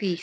30।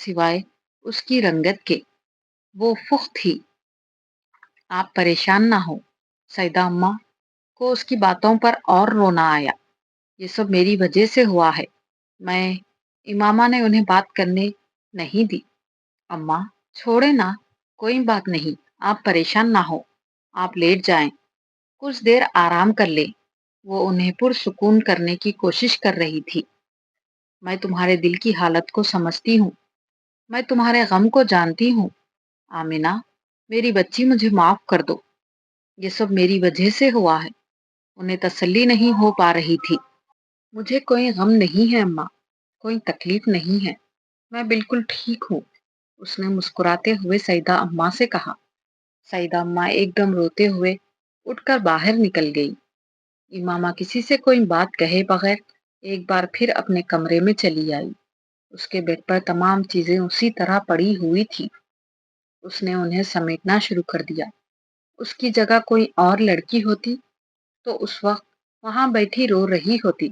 سوائے اس کی رنگت کے وہ فخت تھی۔ آپ پریشان نہ ہو، سیدہ اماں کو اس کی باتوں پر اور رونا آیا۔ یہ سب میری وجہ سے ہوا ہے، میں امامہ نے انہیں بات کرنے نہیں دی۔ اماں چھوڑے نا، کوئی بات نہیں، آپ پریشان نہ ہو، آپ لیٹ جائیں، کچھ دیر آرام کر لیں۔ وہ انہیں پرسکون کرنے کی کوشش کر رہی تھی۔ میں تمہارے دل کی حالت کو سمجھتی ہوں، میں تمہارے غم کو جانتی ہوں، آمینہ میری بچی مجھے معاف کر دو، یہ سب میری وجہ سے ہوا ہے۔ انہیں تسلی نہیں ہو پا رہی تھی۔ مجھے کوئی غم نہیں ہے اماں، کوئی تکلیف نہیں ہے، میں بالکل ٹھیک ہوں، اس نے مسکراتے ہوئے سیدہ اماں سے کہا۔ سیدہ اماں ایک دم روتے ہوئے اٹھ کر باہر نکل گئی۔ امامہ کسی سے کوئی بات کہے بغیر ایک بار پھر اپنے کمرے میں چلی آئی۔ اس کے بیڈ پر تمام چیزیں اسی طرح پڑی ہوئی تھی۔ اس نے انہیں سمیٹنا شروع کر دیا۔ اس کی جگہ کوئی اور لڑکی ہوتی تو اس وقت وہاں بیٹھی رو رہی ہوتی،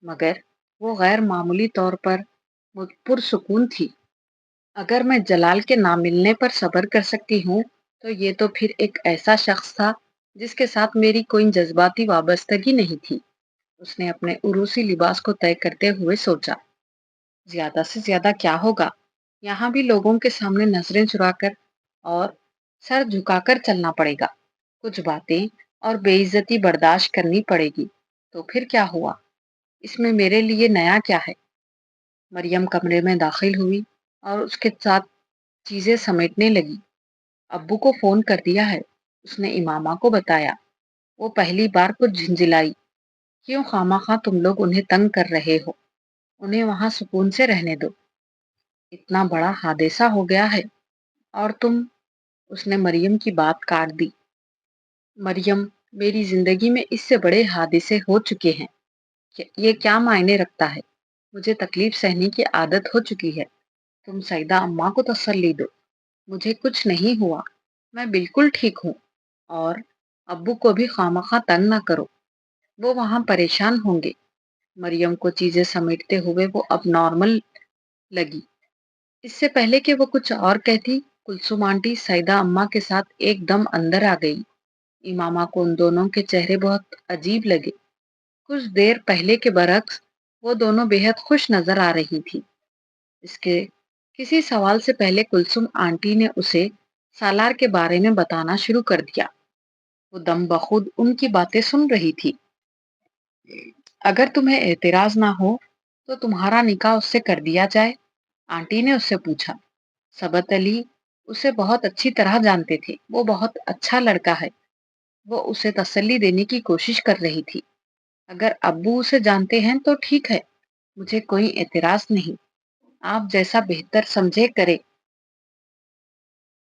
مگر وہ غیر معمولی طور پر پرسکون تھی۔ اگر میں جلال کے نہ ملنے پر صبر کر سکتی ہوں تو یہ تو پھر ایک ایسا شخص تھا جس کے ساتھ میری کوئی جذباتی وابستگی نہیں تھی۔ اس نے اپنے عروسی لباس کو طے کرتے ہوئے سوچا، زیادہ سے زیادہ کیا ہوگا، یہاں بھی لوگوں کے سامنے نظریں چرا کر اور سر جھکا کر چلنا پڑے گا، کچھ باتیں اور بے عزتی برداشت کرنی پڑے گی، تو پھر کیا ہوا، اس میں میرے لیے نیا کیا ہے۔ مریم کمرے میں داخل ہوئی اور اس کے ساتھ چیزیں سمیٹنے لگی۔ ابو کو فون کر دیا ہے، اس نے امامہ کو بتایا۔ وہ پہلی بار کچھ جھنجھلائی، کیوں خواہ تم لوگ انہیں تنگ کر رہے ہو، انہیں وہاں سکون سے رہنے دو، اتنا بڑا حادثہ ہو گیا ہے اور تم، اس نے مریم کی بات کاٹ دی۔ مریم، میری زندگی میں اس سے بڑے حادثے ہو چکے ہیں، یہ کیا معنی رکھتا ہے، مجھے تکلیف سہنے کی عادت ہو چکی ہے، تم سیدہ اماں کو تسلی دو، مجھے کچھ نہیں ہوا، میں بالکل ٹھیک ہوں، اور ابو کو بھی خواہ تنگ نہ کرو، وہ وہاں پریشان ہوں گے۔ مریم کو چیزیں سمیٹتے ہوئے وہ اب نارمل لگی۔ اس سے پہلے کہ وہ کچھ اور کہتی، کلثوم آنٹی سیدہ اماں کے ساتھ ایک دم اندر آ گئی۔ امامہ کو ان دونوں کے چہرے بہت عجیب لگے۔ کچھ دیر پہلے کے برعکس وہ دونوں بے حد خوش نظر آ رہی تھی۔ اس کے کسی سوال سے پہلے کلثوم آنٹی نے اسے سالار کے بارے میں بتانا شروع کر دیا۔ وہ دم بخود ان کی باتیں سن رہی تھی۔ اگر تمہیں اعتراض نہ ہو تو تمہارا نکاح اس سے کر دیا جائے، آنٹی نے اس سے پوچھا۔ ثبت علی اسے بہت اچھی طرح جانتے تھے، وہ بہت اچھا لڑکا ہے۔ وہ اسے تسلی دینے کی کوشش کر رہی تھی۔ اگر ابو اسے جانتے ہیں تو ٹھیک ہے، مجھے کوئی اعتراض نہیں، آپ جیسا بہتر سمجھے کرے۔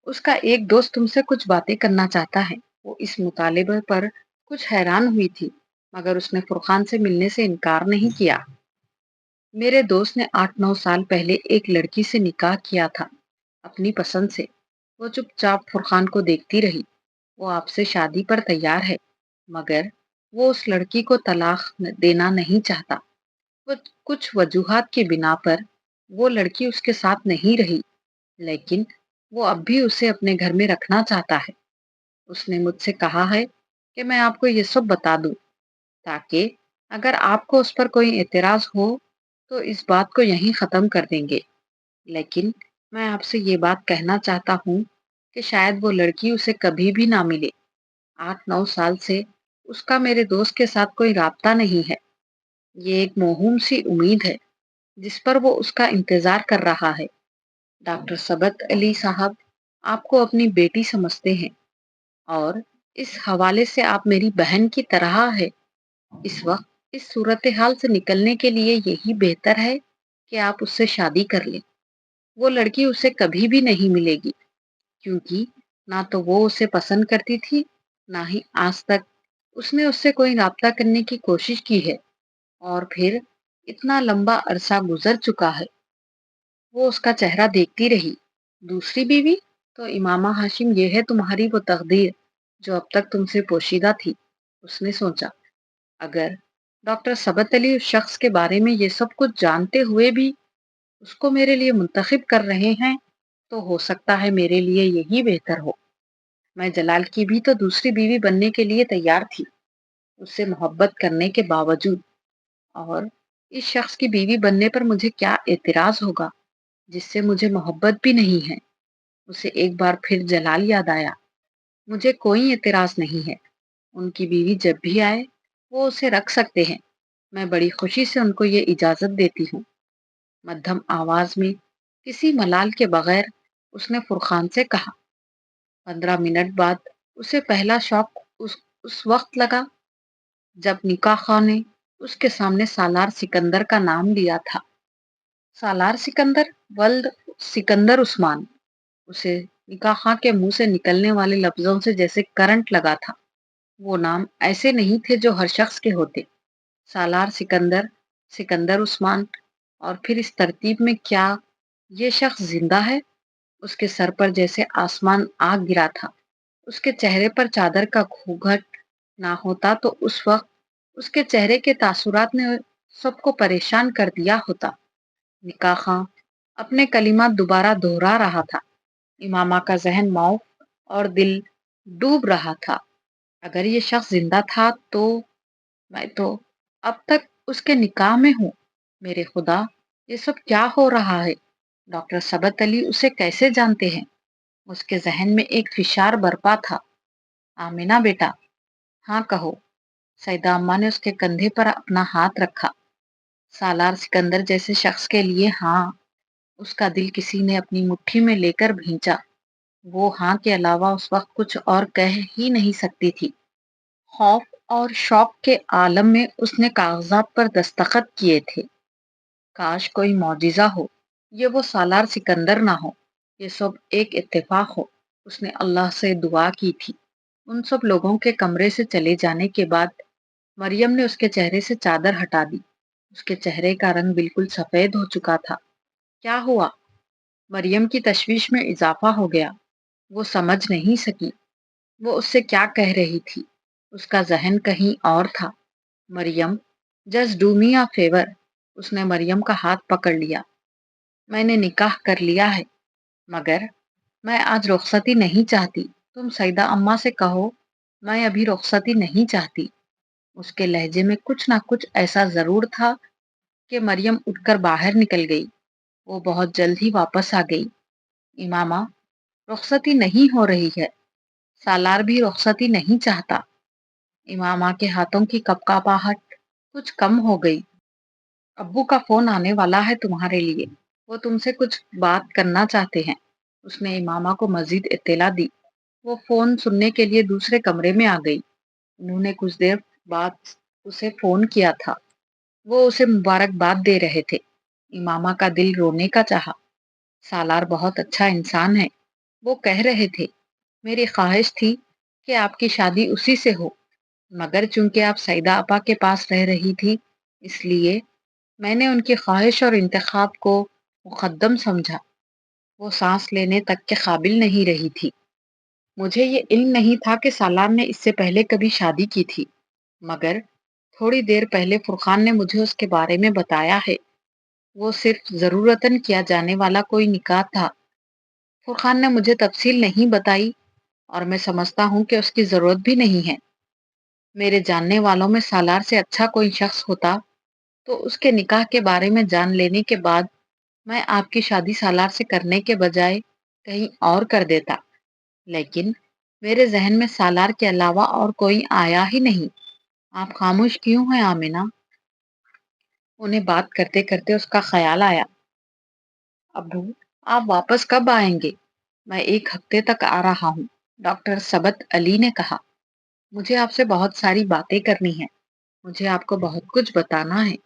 اس کا ایک دوست تم سے کچھ باتیں کرنا چاہتا ہے۔ وہ اس مطالبے پر کچھ حیران ہوئی تھی، مگر اس نے فرقان سے ملنے سے انکار نہیں کیا۔ میرے دوست نے 8-9 سال پہلے ایک لڑکی سے نکاح کیا تھا، اپنی پسند سے۔ وہ چپ چاپ فرقان کو دیکھتی رہی۔ وہ آپ سے شادی پر تیار ہے، مگر وہ اس لڑکی کو طلاق دینا نہیں چاہتا۔ وہ کچھ وجوہات کی بنا پر وہ لڑکی اس کے ساتھ نہیں رہی، لیکن وہ اب بھی اسے اپنے گھر میں رکھنا چاہتا ہے۔ اس نے مجھ سے کہا ہے کہ میں آپ کو یہ سب بتا دوں، تاکہ اگر آپ کو اس پر کوئی اعتراض ہو تو اس بات کو یہیں ختم کر دیں گے۔ لیکن میں آپ سے یہ بات کہنا چاہتا ہوں کہ شاید وہ لڑکی اسے کبھی بھی نہ ملے۔ 8-9 سال سے اس کا میرے دوست کے ساتھ کوئی رابطہ نہیں ہے۔ یہ ایک موہوم سی امید ہے جس پر وہ اس کا انتظار کر رہا ہے۔ ڈاکٹر ثبت علی صاحب آپ کو اپنی بیٹی سمجھتے ہیں، اور اس حوالے سے آپ میری بہن کی طرح ہے۔ اس وقت اس صورتحال سے نکلنے کے لیے یہی بہتر ہے کہ آپ اس سے شادی کر لیں۔ وہ لڑکی اسے کبھی بھی نہیں ملے گی، کیونکہ نہ تو وہ اسے پسند کرتی تھی، نہ ہی آج تک اس نے اس سے کوئی رابطہ کرنے کی کوشش کی ہے، اور پھر اتنا لمبا عرصہ گزر چکا ہے۔ وہ اس کا چہرہ دیکھتی رہی۔ دوسری بیوی؟ تو امامہ ہاشم یہ ہے تمہاری وہ تقدیر جو اب تک تم سے پوشیدہ تھی، اس نے سوچا۔ اگر ڈاکٹر ثبت علی اس شخص کے بارے میں یہ سب کچھ جانتے ہوئے بھی اس کو میرے لیے منتخب کر رہے ہیں تو ہو سکتا ہے میرے لیے یہی بہتر ہو۔ میں جلال کی بھی تو دوسری بیوی بننے کے لیے تیار تھی، اس سے محبت کرنے کے باوجود، اور اس شخص کی بیوی بننے پر مجھے کیا اعتراض ہوگا جس سے مجھے محبت بھی نہیں ہے۔ اسے ایک بار پھر جلال یاد آیا۔ مجھے کوئی اعتراض نہیں ہے، ان کی بیوی جب بھی آئے وہ اسے رکھ سکتے ہیں، میں بڑی خوشی سے ان کو یہ اجازت دیتی ہوں۔ مدھم آواز میں کسی ملال کے بغیر اس نے فرقان سے کہا۔ 15 منٹ بعد اسے پہلا شوق اس وقت لگا جب نکاح خواہ نے اس کے سامنے سالار سکندر کا نام لیا تھا۔ سالار سکندر ولد سکندر عثمان۔ اسے نکاح خواہ کے منہ سے نکلنے والے لفظوں سے جیسے کرنٹ لگا تھا۔ وہ نام ایسے نہیں تھے جو ہر شخص کے ہوتے۔ سالار سکندر، سکندر عثمان، اور پھر اس ترتیب میں کیا یہ شخص زندہ ہے؟ اس کے سر پر جیسے آسمان آ گرا تھا۔ اس کے چہرے پر چادر کا گھونگھٹ نہ ہوتا تو اس وقت اس کے چہرے کے تاثرات نے سب کو پریشان کر دیا ہوتا۔ نکاح خواہ اپنے کلمات دوبارہ دہرا رہا تھا۔ امامہ کا ذہن معاف اور دل ڈوب رہا تھا۔ اگر یہ شخص زندہ تھا تو میں تو اب تک اس کے نکاح میں ہوں۔ میرے خدا، یہ سب کیا ہو رہا ہے؟ ڈاکٹر ثبت علی اسے کیسے جانتے ہیں؟ اس کے ذہن میں ایک فشار برپا تھا۔ آمینہ بیٹا، ہاں کہو۔ سیدہ اماں نے اس کے کندھے پر اپنا ہاتھ رکھا۔ سالار سکندر جیسے شخص کے لیے ہاں، اس کا دل کسی نے اپنی مٹھی میں لے کر بھینچا۔ وہ ہاں کے علاوہ اس وقت کچھ اور کہہ ہی نہیں سکتی تھی۔ خوف اور شوق کے عالم میں اس نے کاغذات پر دستخط کیے تھے۔ کاش کوئی معجزہ ہو، یہ وہ سالار سکندر نہ ہو، یہ سب ایک اتفاق ہو۔ اس نے اللہ سے دعا کی تھی۔ ان سب لوگوں کے کمرے سے چلے جانے کے بعد مریم نے اس کے چہرے سے چادر ہٹا دی۔ اس کے چہرے کا رنگ بالکل سفید ہو چکا تھا۔ کیا ہوا؟ مریم کی تشویش میں اضافہ ہو گیا۔ وہ سمجھ نہیں سکی وہ اس سے کیا کہہ رہی تھی۔ اس کا ذہن کہیں اور تھا۔ Maryam, just do me a favour. اس نے مریم کا ہاتھ پکڑ لیا۔ میں نے نکاح کر لیا ہے، مگر میں آج رخصتی نہیں چاہتی۔ تم سیدہ اماں سے کہو میں ابھی رخصتی نہیں چاہتی۔ اس کے لہجے میں کچھ نہ کچھ ایسا ضرور تھا کہ مریم اٹھ کر باہر نکل گئی۔ وہ بہت جلد ہی واپس آ گئی۔ امامہ، رخصتی نہیں ہو رہی ہے۔ سالار بھی رخصتی نہیں چاہتا۔ امامہ کے ہاتھوں کی کپکپاہٹ کچھ کم ہو گئی۔ ابو کا فون آنے والا ہے تمہارے لیے، وہ تم سے کچھ بات کرنا چاہتے ہیں۔ اس نے امامہ کو مزید اطلاع دی۔ وہ فون سننے کے لیے دوسرے کمرے میں آ گئی۔ انہوں نے کچھ دیر بعد اسے فون کیا تھا۔ وہ اسے مبارکباد دے رہے تھے۔ امامہ کا دل رونے کا چاہا۔ سالار بہت اچھا انسان ہے، وہ کہہ رہے تھے۔ میری خواہش تھی کہ آپ کی شادی اسی سے ہو، مگر چونکہ آپ سیدہ آپا کے پاس رہ رہی تھی، اس لیے میں نے ان کی خواہش اور انتخاب کو مقدم سمجھا۔ وہ سانس لینے تک کے قابل نہیں رہی تھی۔ مجھے یہ علم نہیں تھا کہ سالار نے اس سے پہلے کبھی شادی کی تھی، مگر تھوڑی دیر پہلے فرقان نے مجھے اس کے بارے میں بتایا ہے۔ وہ صرف ضرورتاً کیا جانے والا کوئی نکاح تھا۔ فرقان نے مجھے تفصیل نہیں بتائی اور میں سمجھتا ہوں کہ اس کی ضرورت بھی نہیں ہے۔ میرے جاننے والوں میں سالار سے اچھا کوئی شخص ہوتا تو اس کے نکاح کے بارے میں جان لینے کے بعد میں آپ کی شادی سالار سے کرنے کے بجائے کہیں اور کر دیتا، لیکن میرے ذہن میں سالار کے علاوہ اور کوئی آیا ہی نہیں۔ آپ خاموش کیوں ہیں آمینہ؟ انہیں بات کرتے کرتے اس کا خیال آیا۔ ابو، آپ واپس کب آئیں گے؟ میں 1 ہفتے تک آ رہا ہوں، ڈاکٹر ثبت علی نے کہا۔ مجھے آپ سے بہت ساری باتیں کرنی ہیں، مجھے آپ کو بہت کچھ بتانا ہے۔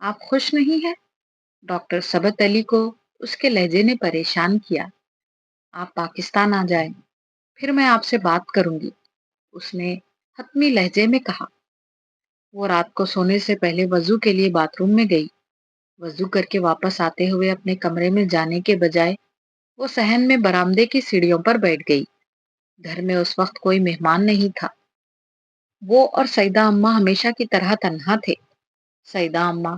آپ خوش نہیں ہیں؟ ڈاکٹر ثبت علی کو اس کے لہجے نے پریشان کیا۔ آپ پاکستان آ جائیں، پھر میں آپ سے بات کروں گی، اس نے حتمی لہجے میں کہا۔ وہ رات کو سونے سے پہلے وضو کے لیے باتھ روم میں گئی۔ وضو کر کے واپس آتے ہوئے اپنے کمرے میں جانے کے بجائے وہ صحن میں برآمدے کی سیڑھیوں پر بیٹھ گئی۔ گھر میں اس وقت کوئی مہمان نہیں تھا۔ وہ اور سیدہ اماں ہمیشہ کی طرح تنہا تھے۔ سیدہ اماں